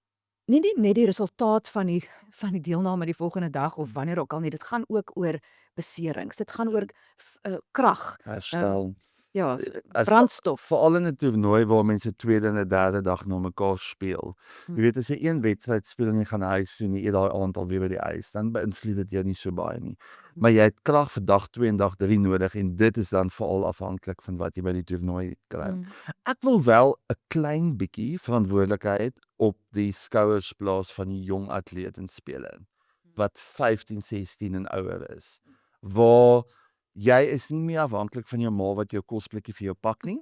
nie net die resultaat van die deelname die volgende dag of wanneer ook al nie, dit gaan ook oor beserings, dit gaan oor krag, Herstel. ja, As- brandstof. Veral in 'n toernooi waar mense tweede en 'n derde dag na mekaar speel. Jy weet, as jy een wedstryd speel en jy gaan huis toe en jy eet daai aand al weer by die ys, dan beïnvloed dit jou nie so baie nie. Maar jy het krag vir dag 2 en dag 3 nodig en dit is dan veral afhanklik van wat jy by die toernooi kry. Ek wil wel 'n klein bietjie verantwoordelikheid op die skouers plaas van die jong atleet en speler wat 15, 16 en ouer is. Waar jy is nie meer afhanklik van jou ma wat jou kosblikkie vir jou pak nie.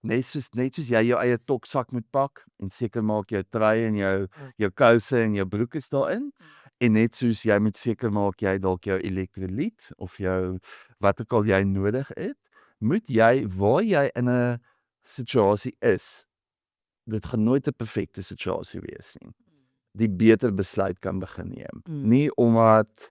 Net soos jy jou eie toksak moet pak en seker maak jou trui en jou kouse en jou broek is daarin. En net soos jy moet seker maak jy dalk jou elektrolyt of jou wat ook al jy nodig het, moet jy waar jy in 'n situasie is, dit gaan nooit 'n perfekte situasie wees nie, die beter besluit kan begin neem. Nie omdat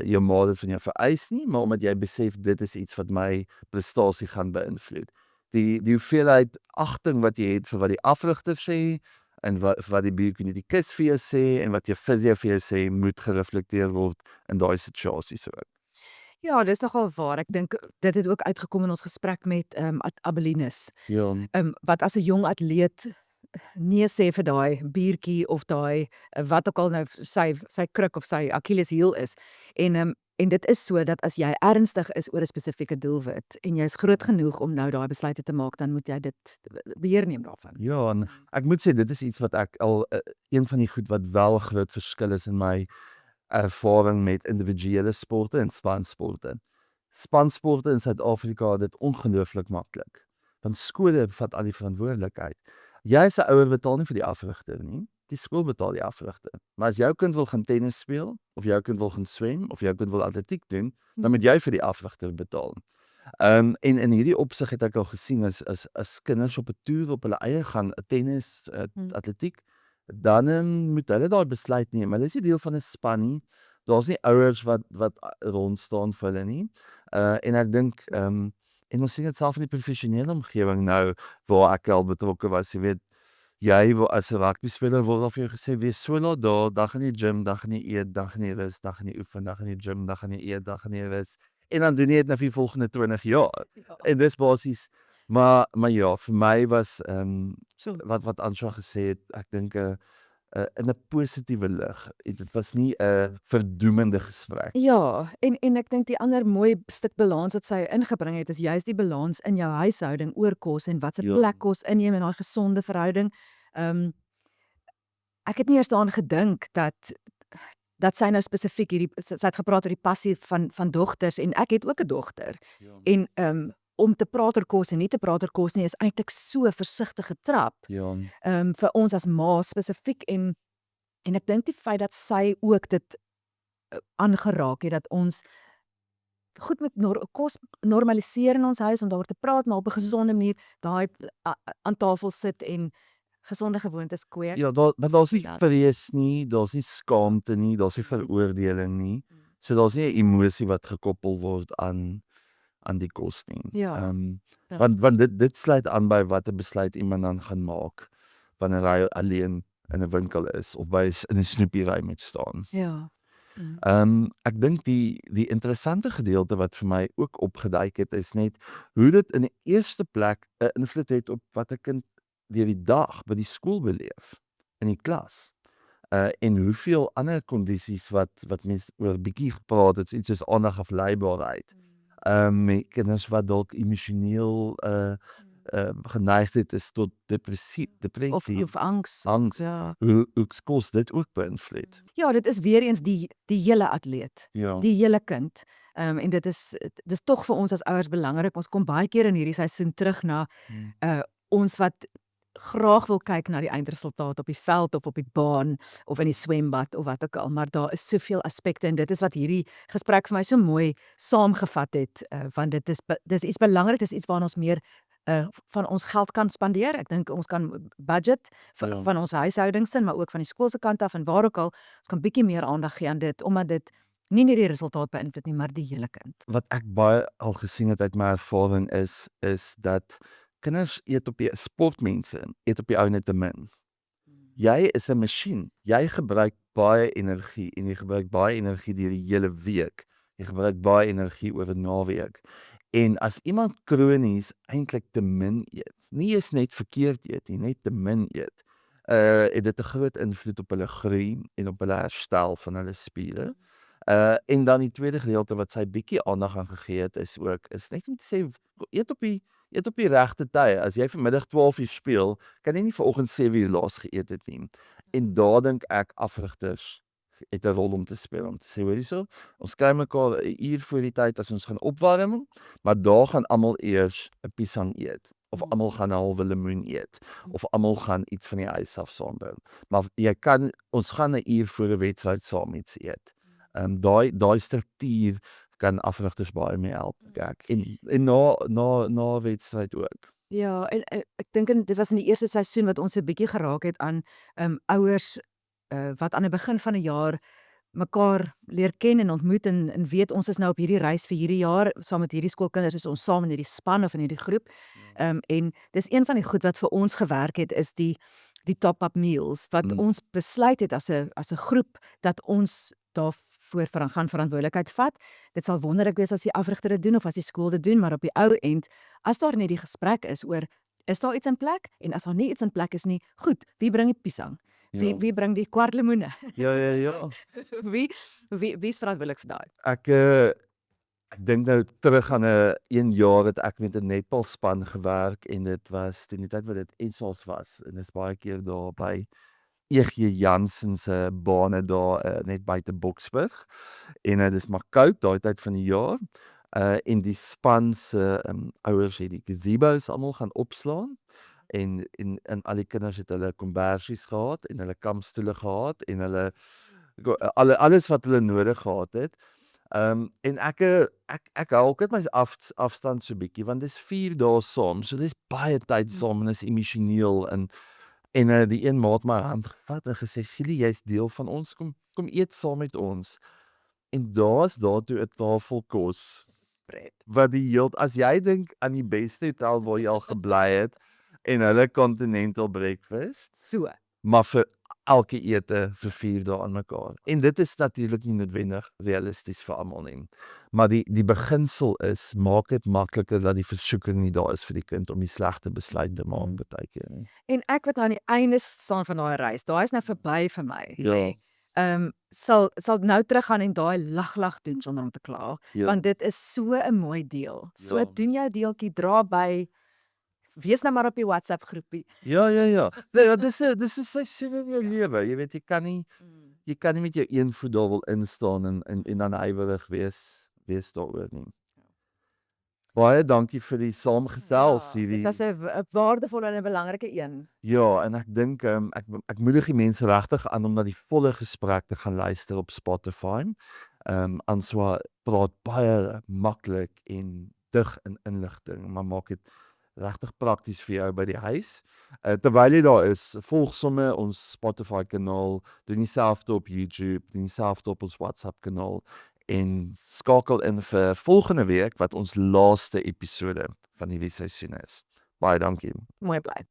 jou ma dit van jou vereis nie, maar omdat jy besef dit is iets wat my prestasie gaan beïnvloed. Die hoeveelheid agting wat jy het vir wat die afrigter sê en wat die biokineticus vir jou sê en wat jou fisio vir jou sê, moet gereflekteer word in daai situasies ook. Ja, dis nogal waar. Ek dink dit het ook uitgekom in ons gesprek met Abelinus. Ja, Wat as 'n jong atleet nee sê vir daai biertjie of daai wat ook al nou sy kruk of sy Achilleshiel is. En dit is so dat as jy ernstig is oor 'n spesifieke doelwit en jy is groot genoeg om nou daai besluite te maak, dan moet jy dit beheer neem daarvan. ja, en ek moet sê dit is iets wat ek al een van die goed wat wel groot verskil is in my ervaring met individuele sporte en spansporte. Spansporte in Suid-Afrika het dit ongelooflik maklik. Want skole vat al die verantwoordelikheid. Jy as 'n ouer betaal nie vir die afrigter nie. Die skool betaal die afrigter. Maar as jou kind wil gaan tennis speel, of jou kind wil gaan swem, of jou kind wil atletiek doen, dan moet jy vir die afrigter betaal. En in hierdie opsig het ek al gesien as kinders op 'n toer op hulle eie gaan, tennis, atletiek, dan moet hulle daai besluit neem. Hulle is nie deel van 'n span nie. Daar's nie ouers wat rond staan vir hulle nie. En ek dink en ons sien dit self in die professionele omgewing nou waar ek al betrokke was, jy weet, jy wil as 'n rugbyspeler word al vir jou gesê wees so laat daar, dan gaan jy gym, dan gaan jy eet, dan gaan jy rus, dan gaan jy oefen, dan gaan jy gym, dan gaan jy eet, dan gaan jy rus. En dan doen jy dit nou vir die volgende 20 jaar. En dis basies maar ja, vir my was So. wat Ansha gesê het, ek dink in 'n positiewe lig. Dit was nie 'n verdoemende gesprek. Ja, en ek dink die ander mooi stuk balans wat sy ingebring het, is juist die balans in jou huishouding oor kos en wat se Ja. plek kos inneem in daai gesonde verhouding. Ek het nie eers daaraan gedink dat sy nou spesifiek sy het gepraat oor die passie van dogters en ek het ook 'n dogter. En om te praat oor kos en nie te praat oor kos nie is eintlik so 'n versigtige trap. Ja. Vir ons as ma spesifiek en ek dink die feit dat sy ook dit aangeraak het dat ons goed met kos normaliseer in ons huis om daaroor te praat, maar op 'n gesonde manier daai aan tafel sit en gesonde gewoontes kweek. Ja, maar daar's nie Ja. vrees nie, daar's nie skaamte nie, daar's nie veroordeling nie. So daar's nie 'n emosie wat gekoppel word aan die kos nie. Ja. Ja. Want dit sluit aan by watter besluit iemand dan gaan maak wanneer hy alleen in 'n winkel is of in 'n snoepiery moet staan. Ja. Ek dink die interessante gedeelte wat vir my ook opgeduik het is net hoe dit in die eerste plek 'n invloed het op wat 'n kind deur die dag by die skool beleef in die klas. En hoeveel ander kondisies wat mense oor bietjie gepraat het, iets soos aandagafleibaarheid. Met kinders wat dalk emosioneel geneigd is tot depressie. Of angs. Angs. Ja. Hoe kos dit ook beïnvloed? Ja, dit is weer eens die hele atleet, Ja. die hele kind. En dis tog vir ons as ouers belangrik. Ons kom baie keer in hierdie seisoen terug na ons wat graag wil kyk na die eindresultaat op die veld of op die baan of in die swembad of wat ook al, maar daar is soveel aspekte en dit is wat hierdie gesprek vir my so mooi saamgevat het, want dis iets belangrik, dis iets waaraan ons meer van ons geld kan spandeer. Ek dink ons kan budget Ja. van ons huishoudings in, maar ook van die skoolse kant af en waar ook al, ons kan bietjie meer aandag gee aan dit, omdat dit nie net die resultaat beïnvloed nie, maar die hele kind. Wat ek baie al gesien het uit my ervaring is dat kinders sportmense eet op die ou net te min. Jy is 'n masjien. Jy gebruik baie energie en jy gebruik baie energie deur die hele week. Jy gebruik baie energie oor 'n naweek. En as iemand kronies eintlik te min eet, nie eens net verkeerd eet nie, net te min eet, het dit 'n groot invloed op hulle groei en op hulle herstel van hulle spiere. En dan die tweede gedeelte wat sy bietjie aandag aan gegee het is net om te sê eet op die regte tye. As jy vanmiddag 12 uur speel, kan jy nie vanoggend 7 uur laas geëet het nie. En daar dink ek afrigters het 'n rol om te speel om te sê hoor hierso, ons kry mekaar 'n uur voor die tyd as ons gaan opwarm, maar daar gaan almal eers 'n piesang eet. Of almal gaan 'n halwe lemoen eet. Of almal gaan iets van die ys af saambring. Maar ons gaan 'n uur voor 'n wedstryd saam iets eet. Daai struktuur kan afrigters baie mee help, kyk. En na wedstryd ook. Ja, en ek dink dit was in die eerste seisoen wat ons so 'n bietjie geraak het aan ouers wat aan die begin van 'n jaar mekaar leer ken en ontmoet en weet ons is nou op hierdie reis vir hierdie jaar saam met hierdie skoolkinders, is ons saam in hierdie span of in hierdie groep. En dis een van die goed wat vir ons gewerk het, is die top-up meals wat ons besluit het as 'n groep dat ons daarvoor gaan verantwoordelikheid vat. Dit sal wonderlik wees as die afrigter dit doen of as die skool dit doen, maar op die ou end, as daar net die gesprek is oor, is daar iets in plek? En as daar nie iets in plek is nie, goed, wie bring die piesang? Wie bring die kwart lemoene? Ja. Wie is verantwoordelik vir daai? Ek dink nou terug aan 'n jaar het ek met 'n netbalspan gewerk en dit was teen die tyd wat dit ESOS was en dis baie keer daar by E.G. Jansen se bane daar net buite Boksburg en dit is maar koud daai tyd van die jaar. En die span se ouers het die gazebos almal gaan opslaan en al die kinders het hulle kombersies gehad en hulle kampstoele gehad en hulle alles wat hulle nodig gehad het. En ek hou ook net my afstand so bietjie want dis 4 dae saam, so dis baie tyd saam en is emosioneel en die een maat my hand gevat en gesê, "Gielie, jy's deel van ons, kom eet saam met ons." En daartoe 'n tafel kos wat as jy dink aan die beste hotel waar jy al gebly het en hulle continental breakfast, So. maar vir elke ete vir 4 dae aan mekaar. En dit is natuurlik nie noodwendig realisties vir almal nie. Maar die beginsel is, maak dit makliker dat die versoeking nie daar is vir die kind om die slegte besluit te maak baie keer nie. En ek wat aan die einde staan van daai reis, daai is nou verby vir my. Ja. Sal nou teruggaan en daai lag doen sonder om te kla, Ja. want dit is so 'n mooi deel. So Ja. doen jou deeltjie, dra by, wees nou maar op die WhatsApp groepie. Ja. Nee, dis 'n seisoen in jou lewe. Jy weet jy kan nie met jou een voet daar wil instaan en dan ywerig wees daaroor nie. Baie dankie vir die saamgesels hierdie. Dit was 'n waardevolle en 'n belangrike een. Ja, en ek dink ek moedig die mense regtig aan om na die volle gesprek te gaan luister op Spotify. Answa praat baie maklik en dig in inligting, maar maak dit regtig prakties vir jou by die huis. Terwyl jy daar is, volg sommer ons Spotify kanaal, doen dieselfde op YouTube, doen dieselfde op ons WhatsApp kanaal en skakel in vir volgende week wat ons laaste episode van hierdie seisoen is. Baie dankie. Mooi bly.